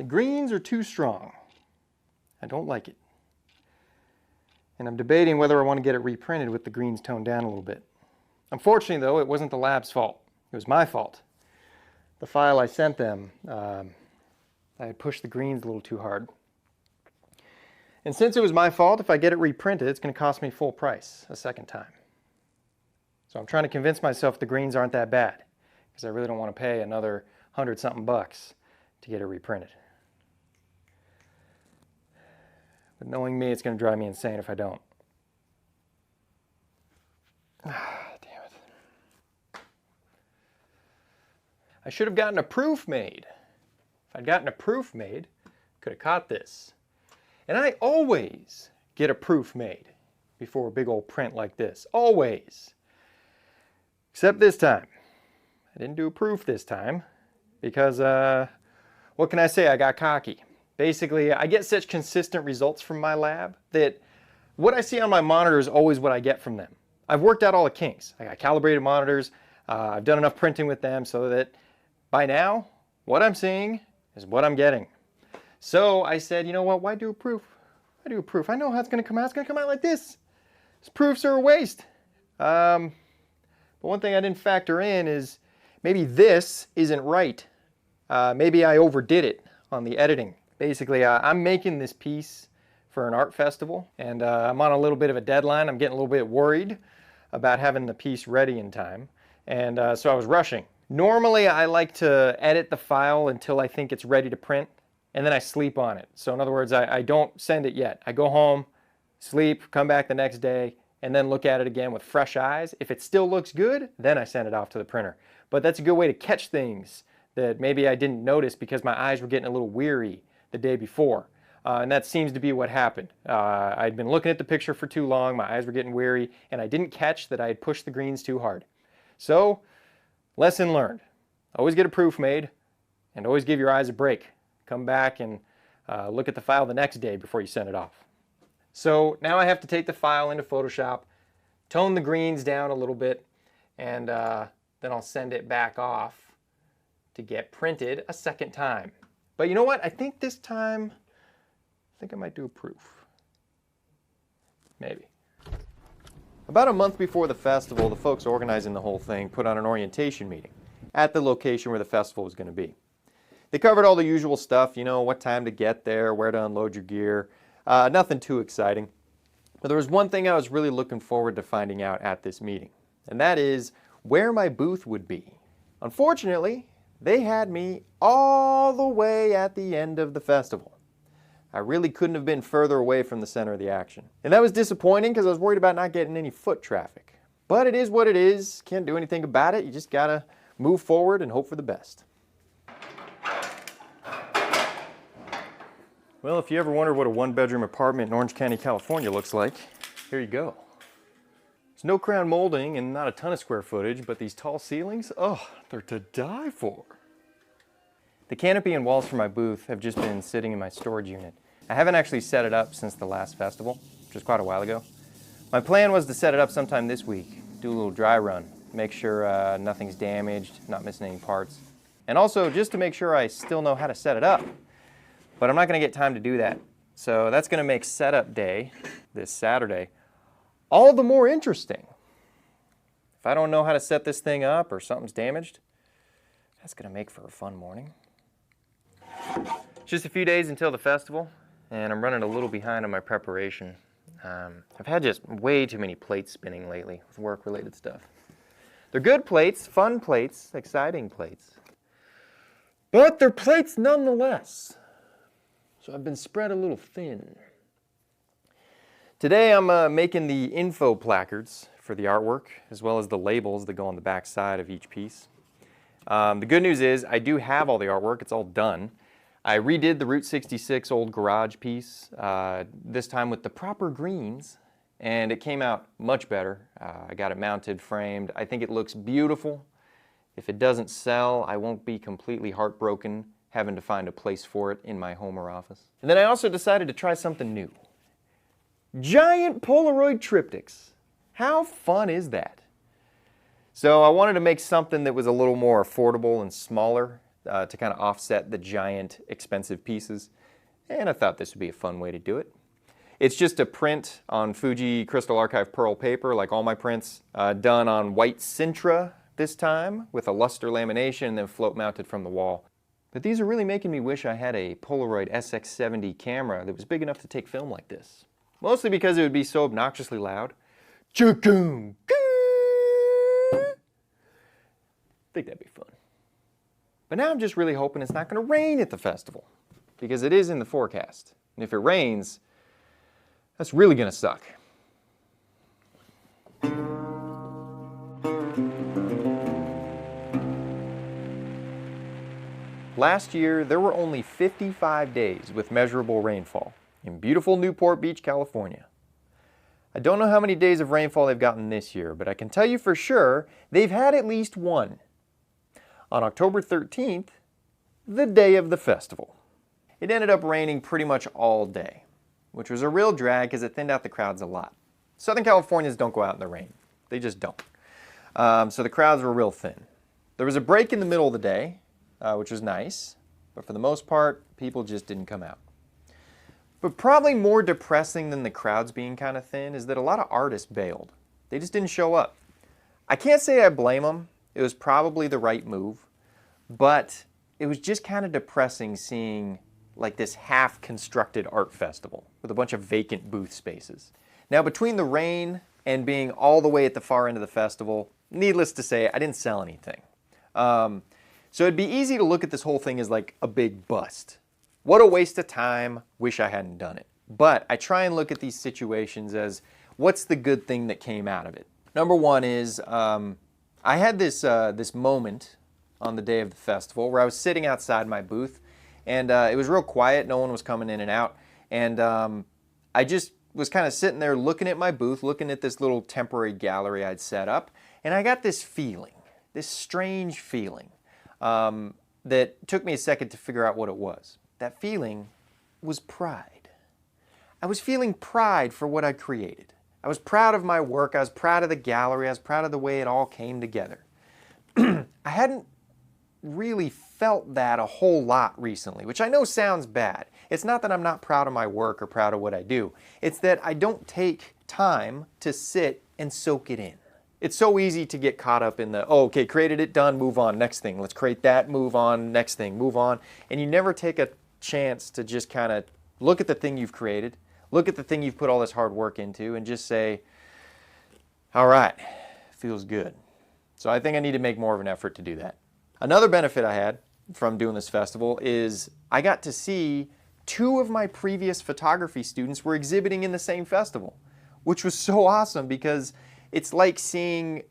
greens are too strong. I don't like it. And I'm debating whether I want to get it reprinted with the greens toned down a little bit. Unfortunately, though, it wasn't the lab's fault. It was my fault. The file I sent them, I had pushed the greens a little too hard. And since it was my fault, if I get it reprinted, it's going to cost me full price a second time. So I'm trying to convince myself the greens aren't that bad, because I really don't want to pay another $100-something bucks to get it reprinted. But knowing me, it's going to drive me insane if I don't. Ah, damn it. I should have gotten a proof made. If I'd gotten a proof made, I could have caught this. And I always get a proof made before a big old print like this. Always. Except this time. I didn't do a proof this time because, what can I say? I got cocky. Basically, I get such consistent results from my lab that what I see on my monitor is always what I get from them. I've worked out all the kinks. I got calibrated monitors. I've done enough printing with them so that by now, what I'm seeing is what I'm getting. So I said, you know what, why do a proof? Why do a proof? I know how it's going to come out. It's going to come out like this. These proofs are a waste. But one thing I didn't factor in is maybe this isn't right. Maybe I overdid it on the editing. Basically, I'm making this piece for an art festival, and I'm on a little bit of a deadline. I'm getting a little bit worried about having the piece ready in time, and so I was rushing. Normally, I like to edit the file until I think it's ready to print, and then I sleep on it. So in other words, I don't send it yet. I go home, sleep, come back the next day, and then look at it again with fresh eyes. If it still looks good, then I send it off to the printer. But that's a good way to catch things that maybe I didn't notice because my eyes were getting a little weary the day before. And that seems to be what happened. I'd been looking at the picture for too long, my eyes were getting weary, and I didn't catch that I had pushed the greens too hard. So, lesson learned. Always get a proof made, and always give your eyes a break. Come back and look at the file the next day before you send it off. So now I have to take the file into Photoshop, tone the greens down a little bit, and then I'll send it back off to get printed a second time. But you know what? I think this time, I think I might do a proof. Maybe. About a month before the festival, the folks organizing the whole thing put on an orientation meeting at the location where the festival was going to be. They covered all the usual stuff, you know, what time to get there, where to unload your gear. Nothing too exciting. But there was one thing I was really looking forward to finding out at this meeting, and that is where my booth would be. Unfortunately, they had me all the way at the end of the festival. I really couldn't have been further away from the center of the action. And that was disappointing because I was worried about not getting any foot traffic. But it is what it is. Can't do anything about it. You just gotta move forward and hope for the best. Well, if you ever wonder what a one-bedroom apartment in Orange County, California looks like, here you go. There's no crown molding and not a ton of square footage, but these tall ceilings, oh, they're to die for. The canopy and walls for my booth have just been sitting in my storage unit. I haven't actually set it up since the last festival, which was quite a while ago. My plan was to set it up sometime this week, do a little dry run, make sure nothing's damaged, not missing any parts, and also just to make sure I still know how to set it up. But I'm not going to get time to do that. So that's going to make setup day, this Saturday, all the more interesting. If I don't know how to set this thing up or something's damaged, that's going to make for a fun morning. Just a few days until the festival, and I'm running a little behind on my preparation. I've had just way too many plates spinning lately with work-related stuff. They're good plates, fun plates, exciting plates, but they're plates nonetheless. So I've been spread a little thin. Today I'm making the info placards for the artwork, as well as the labels that go on the back side of each piece. The good news is I do have all the artwork. It's all done. I redid the Route 66 old garage piece, this time with the proper greens, and it came out much better. I got it mounted, framed. I think it looks beautiful. If it doesn't sell, I won't be completely heartbroken having to find a place for it in my home or office. And then I also decided to try something new. Giant Polaroid triptychs. How fun is that? So I wanted to make something that was a little more affordable and smaller to kind of offset the giant expensive pieces. And I thought this would be a fun way to do it. It's just a print on Fuji Crystal Archive Pearl paper, like all my prints, done on white Sintra this time, with a luster lamination and then float mounted from the wall. But these are really making me wish I had a Polaroid SX70 camera that was big enough to take film like this. Mostly because it would be so obnoxiously loud. I think that'd be fun. But now I'm just really hoping it's not going to rain at the festival, because it is in the forecast. And if it rains, that's really going to suck. Last year, there were only 55 days with measurable rainfall in beautiful Newport Beach, California. I don't know how many days of rainfall they've gotten this year, but I can tell you for sure they've had at least one. On October 13th, the day of the festival. It ended up raining pretty much all day, which was a real drag because it thinned out the crowds a lot. Southern Californians don't go out in the rain. They just don't. So the crowds were real thin. There was a break in the middle of the day, which was nice, but for the most part, people just didn't come out. But probably more depressing than the crowds being kind of thin is that a lot of artists bailed. They just didn't show up. I can't say I blame them. It was probably the right move, but it was just kind of depressing seeing like this half-constructed art festival with a bunch of vacant booth spaces. Now, between the rain and being all the way at the far end of the festival, needless to say, I didn't sell anything. So it'd be easy to look at this whole thing as like a big bust. What a waste of time, wish I hadn't done it. But I try and look at these situations as what's the good thing that came out of it. Number one is I had this moment on the day of the festival where I was sitting outside my booth, and it was real quiet, no one was coming in and out, and I just was kind of sitting there looking at my booth, looking at this little temporary gallery I'd set up, and I got this feeling, this strange feeling that took me a second to figure out what it was. That feeling was pride. I was feeling pride for what I created. I was proud of my work, I was proud of the gallery, I was proud of the way it all came together. I hadn't really felt that a whole lot recently, which I know sounds bad. It's not that I'm not proud of my work or proud of what I do. It's that I don't take time to sit and soak it in. It's so easy to get caught up in the, oh, okay, created it, done, move on, next thing. Let's create that, move on, next thing, move on. And you never take a chance to just kind of look at the thing you've created, look at the thing you've put all this hard work into, and just say, all right, feels good. So I think I need to make more of an effort to do that. Another benefit I had from doing this festival is I got to see 2 of my previous photography students were exhibiting in the same festival, which was so awesome because it's like seeing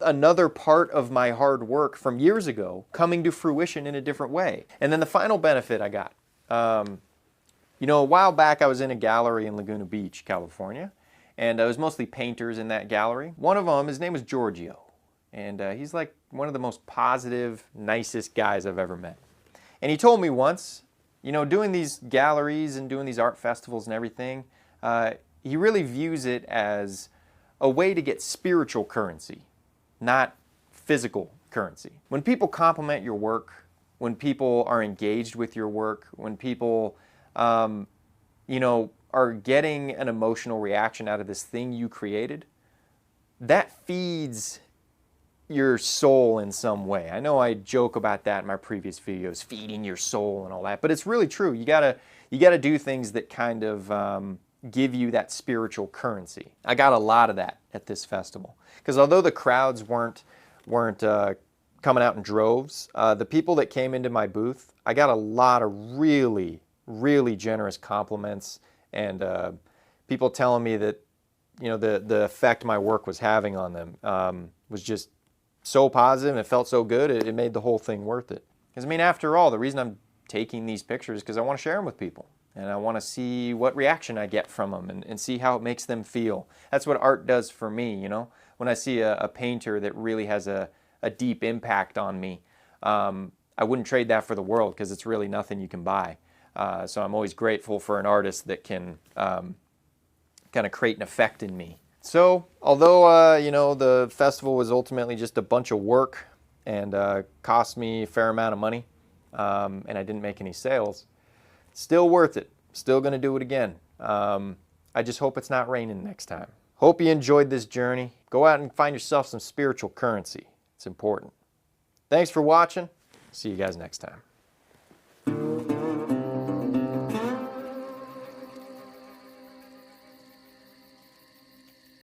another part of my hard work from years ago coming to fruition in a different way. And then the final benefit I got. You know, a while back I was in a gallery in Laguna Beach, California, and it was mostly painters in that gallery. One of them, his name was Giorgio, and he's like one of the most positive, nicest guys I've ever met. And he told me once, you know, doing these galleries and doing these art festivals and everything, he really views it as a way to get spiritual currency, not physical currency. When people compliment your work, when people are engaged with your work, when people, you know, are getting an emotional reaction out of this thing you created, that feeds your soul in some way. I know I joke about that in my previous videos, feeding your soul and all that, but it's really true. You gotta do things that kind of give you that spiritual currency. I got a lot of that at this festival because although the crowds weren't coming out in droves, the people that came into my booth, I got a lot of really generous compliments and people telling me that, you know, the effect my work was having on them was just so positive and it felt so good, it made the whole thing worth it. Because I mean, after all, the reason I'm taking these pictures is because I want to share them with people. And I want to see what reaction I get from them and see how it makes them feel. That's what art does for me, you know? When I see a painter that really has a deep impact on me, I wouldn't trade that for the world because it's really nothing you can buy. So I'm always grateful for an artist that can kind of create an effect in me. So although, you know, the festival was ultimately just a bunch of work, and cost me a fair amount of money, and I didn't make any sales. Still worth it. Still going to do it again. I just hope it's not raining next time. Hope you enjoyed this journey. Go out and find yourself some spiritual currency. It's important. Thanks for watching. See you guys next time.